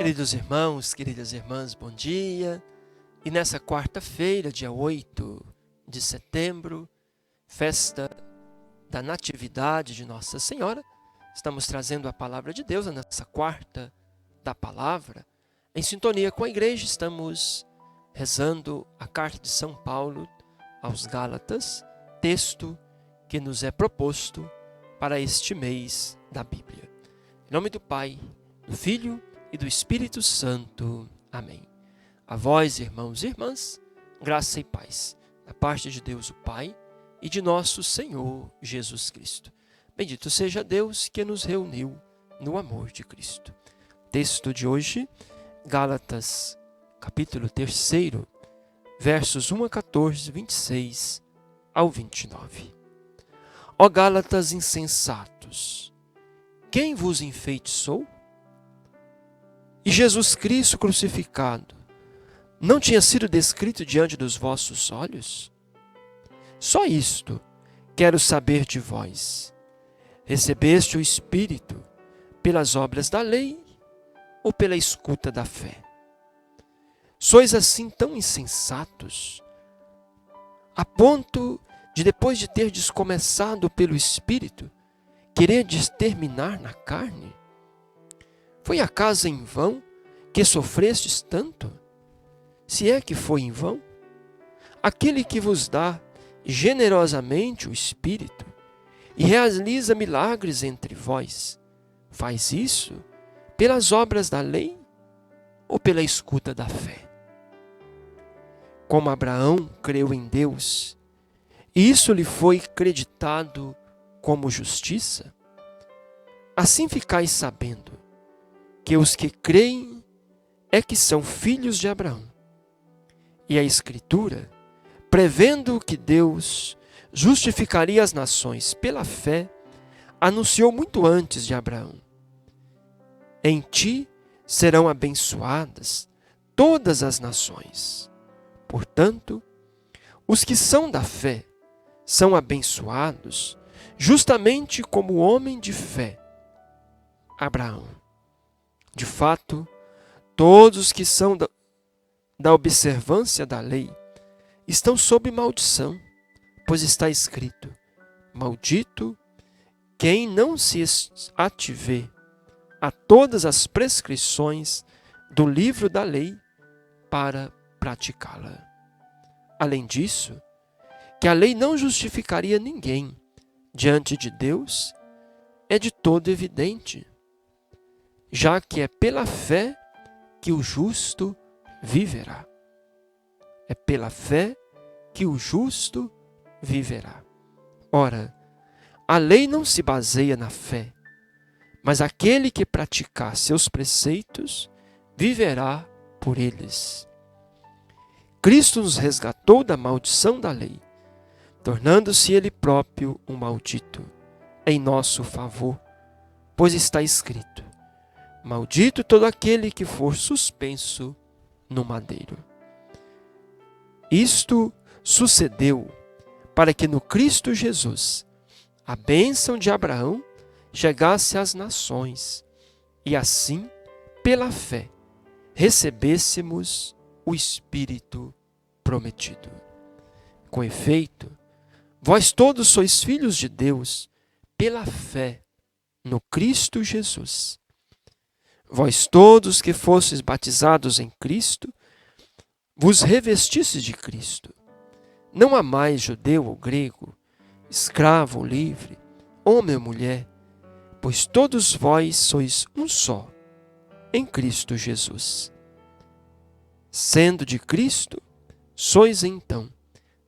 Queridos irmãos, queridas irmãs, bom dia. E nessa quarta-feira, dia 8 de setembro, festa da Natividade de Nossa Senhora, estamos trazendo a palavra de Deus nessa quarta da palavra. Em sintonia com a igreja, estamos rezando a carta de São Paulo aos Gálatas, texto que nos é proposto para este mês da Bíblia. Em nome do Pai, do Filho e do Espírito Santo. Amém. A vós, irmãos e irmãs, graça e paz, da parte de Deus o Pai e de nosso Senhor Jesus Cristo. Bendito seja Deus que nos reuniu no amor de Cristo. Texto de hoje, Gálatas, capítulo 3, versos 1 a 14, 26 ao 29. Ó Gálatas insensatos, quem vos enfeitiçou? E Jesus Cristo crucificado não tinha sido descrito diante dos vossos olhos? Só isto quero saber de vós. Recebeste o Espírito pelas obras da lei ou pela escuta da fé? Sois assim tão insensatos, a ponto de, depois de terdes começado pelo Espírito, queredes terminar na carne? Foi acaso em vão que sofrestes tanto? Se é que foi em vão, aquele que vos dá generosamente o Espírito e realiza milagres entre vós, faz isso pelas obras da lei ou pela escuta da fé? Como Abraão creu em Deus, e isso lhe foi creditado como justiça, assim ficais sabendo que os que creem é que são filhos de Abraão. E a Escritura, prevendo que Deus justificaria as nações pela fé, anunciou muito antes de Abraão: em ti serão abençoadas todas as nações. Portanto, os que são da fé são abençoados justamente como o homem de fé, Abraão. De fato, todos os que são da observância da lei estão sob maldição, pois está escrito: maldito quem não se ativer a todas as prescrições do livro da lei para praticá-la. Além disso, que a lei não justificaria ninguém diante de Deus é de todo evidente, já que é pela fé que o justo viverá. É pela fé que o justo viverá. Ora, a lei não se baseia na fé, mas aquele que praticar seus preceitos viverá por eles. Cristo nos resgatou da maldição da lei, tornando-se Ele próprio um maldito, em nosso favor, pois está escrito: maldito todo aquele que for suspenso no madeiro. Isto sucedeu para que no Cristo Jesus a bênção de Abraão chegasse às nações e assim, pela fé, recebêssemos o Espírito prometido. Com efeito, vós todos sois filhos de Deus pela fé no Cristo Jesus. Vós todos que fostes batizados em Cristo, vos revestistes de Cristo. Não há mais judeu ou grego, escravo ou livre, homem ou mulher, pois todos vós sois um só, em Cristo Jesus. Sendo de Cristo, sois então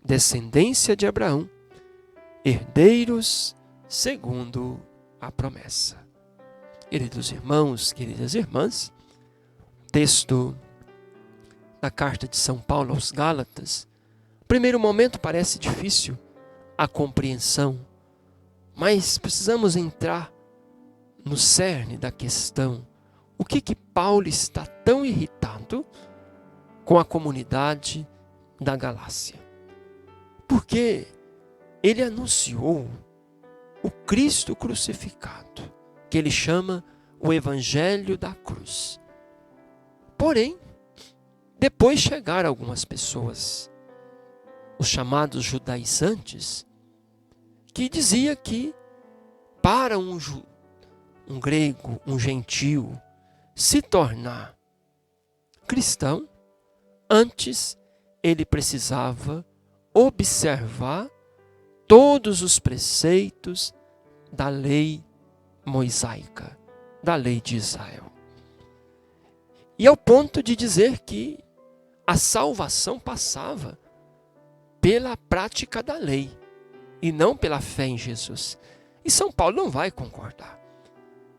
descendência de Abraão, herdeiros segundo a promessa. Queridos irmãos, queridas irmãs, texto da carta de São Paulo aos Gálatas. No primeiro momento parece difícil a compreensão, mas precisamos entrar no cerne da questão. O que Paulo está tão irritado com a comunidade da Galácia? Porque ele anunciou o Cristo crucificado, que ele chama o Evangelho da cruz. Porém, depois chegaram algumas pessoas, os chamados judaizantes, que dizia que para um grego, um gentio, se tornar cristão, antes ele precisava observar todos os preceitos da lei mosaica, da lei de Israel. E ao ponto de dizer que a salvação passava pela prática da lei e não pela fé em Jesus. E São Paulo não vai concordar.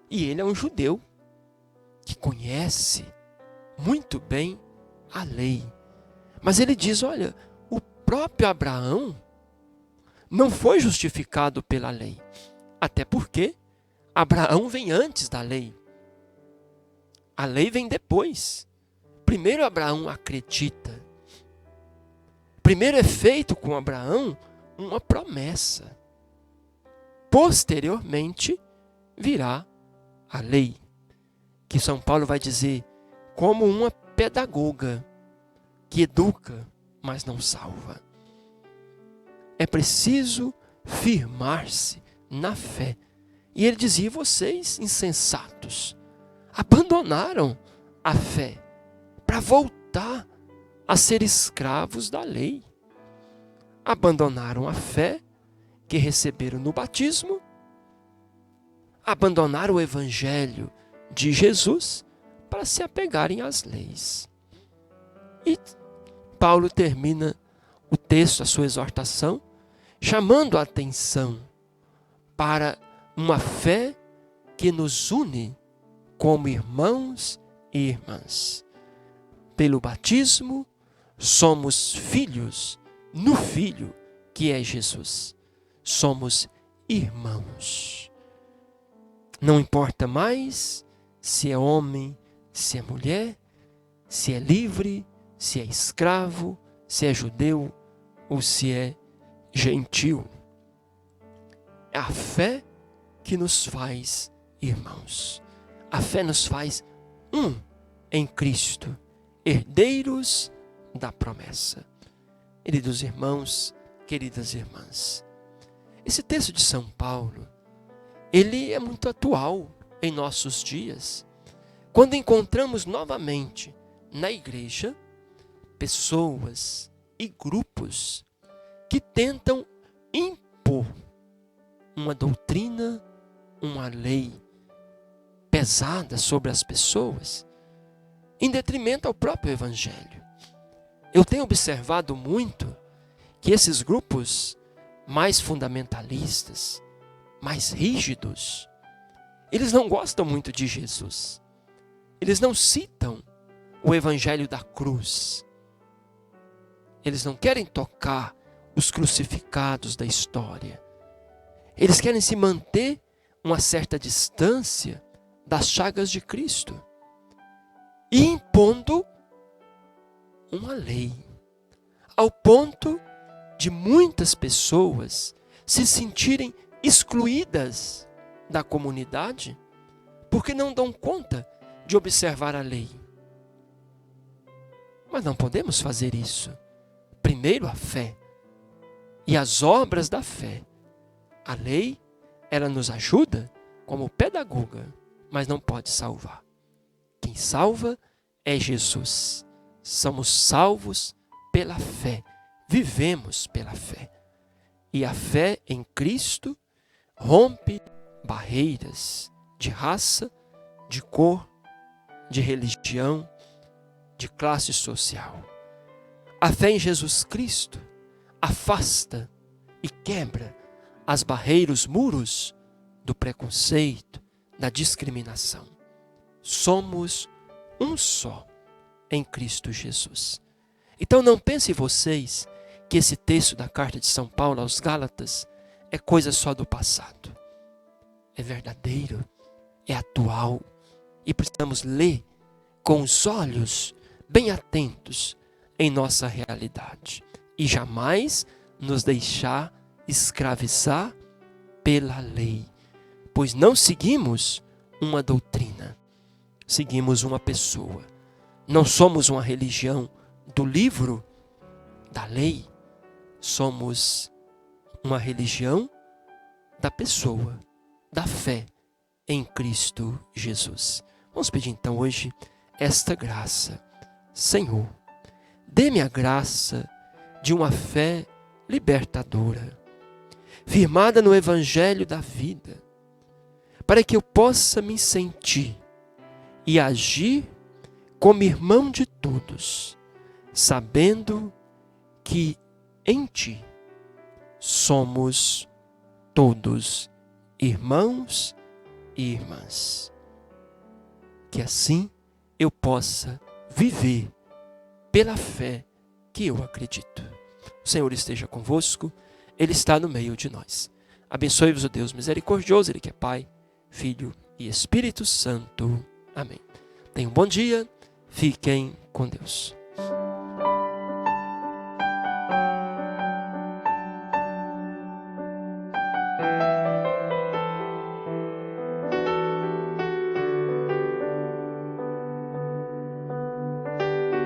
E ele é um judeu que conhece muito bem a lei. Mas ele diz, olha, o próprio Abraão não foi justificado pela lei. Até porque Abraão vem antes da lei. A lei vem depois. Primeiro Abraão acredita. Primeiro é feito com Abraão uma promessa. Posteriormente virá a lei, que São Paulo vai dizer como uma pedagoga que educa, mas não salva. É preciso firmar-se na fé. E ele dizia, vocês insensatos, abandonaram a fé para voltar a ser escravos da lei. Abandonaram a fé que receberam no batismo, abandonaram o evangelho de Jesus para se apegarem às leis. E Paulo termina o texto, a sua exortação, chamando a atenção para uma fé que nos une como irmãos e irmãs. Pelo batismo, somos filhos no Filho, que é Jesus. Somos irmãos. Não importa mais se é homem, se é mulher, se é livre, se é escravo, se é judeu ou se é gentil. É a fé que nos faz irmãos. A fé nos faz um em Cristo, herdeiros da promessa. Queridos irmãos, queridas irmãs, esse texto de São Paulo, ele é muito atual em nossos dias, quando encontramos novamente na igreja pessoas e grupos que tentam impor uma doutrina, uma lei pesada sobre as pessoas, em detrimento ao próprio evangelho. Eu tenho observado muito que esses grupos mais fundamentalistas, mais rígidos, eles não gostam muito de Jesus. Eles não citam o evangelho da cruz. Eles não querem tocar os crucificados da história. Eles querem se manter uma certa distância das chagas de Cristo e impondo uma lei, ao ponto de muitas pessoas se sentirem excluídas da comunidade porque não dão conta de observar a lei. Mas não podemos fazer isso. Primeiro a fé e as obras da fé. A lei, ela nos ajuda como pedagoga, mas não pode salvar. Quem salva é Jesus. Somos salvos pela fé. Vivemos pela fé. E a fé em Cristo rompe barreiras de raça, de cor, de religião, de classe social. A fé em Jesus Cristo afasta e quebra as barreiras, os muros do preconceito, da discriminação. Somos um só em Cristo Jesus. Então não pensem vocês que esse texto da carta de São Paulo aos Gálatas é coisa só do passado. É verdadeiro, é atual e precisamos ler com os olhos bem atentos em nossa realidade e jamais nos deixar escravizar pela lei, pois não seguimos uma doutrina, seguimos uma pessoa. Não somos uma religião do livro, da lei. Somos uma religião da pessoa, da fé em Cristo Jesus. Vamos pedir então hoje esta graça. Senhor, dê-me a graça de uma fé libertadora, firmada no Evangelho da vida, para que eu possa me sentir e agir como irmão de todos, sabendo que em Ti somos todos irmãos e irmãs. Que assim eu possa viver pela fé que eu acredito. O Senhor esteja convosco, Ele está no meio de nós. Abençoe-vos o Deus misericordioso, Ele que é Pai, Filho e Espírito Santo. Amém. Tenham um bom dia, fiquem com Deus.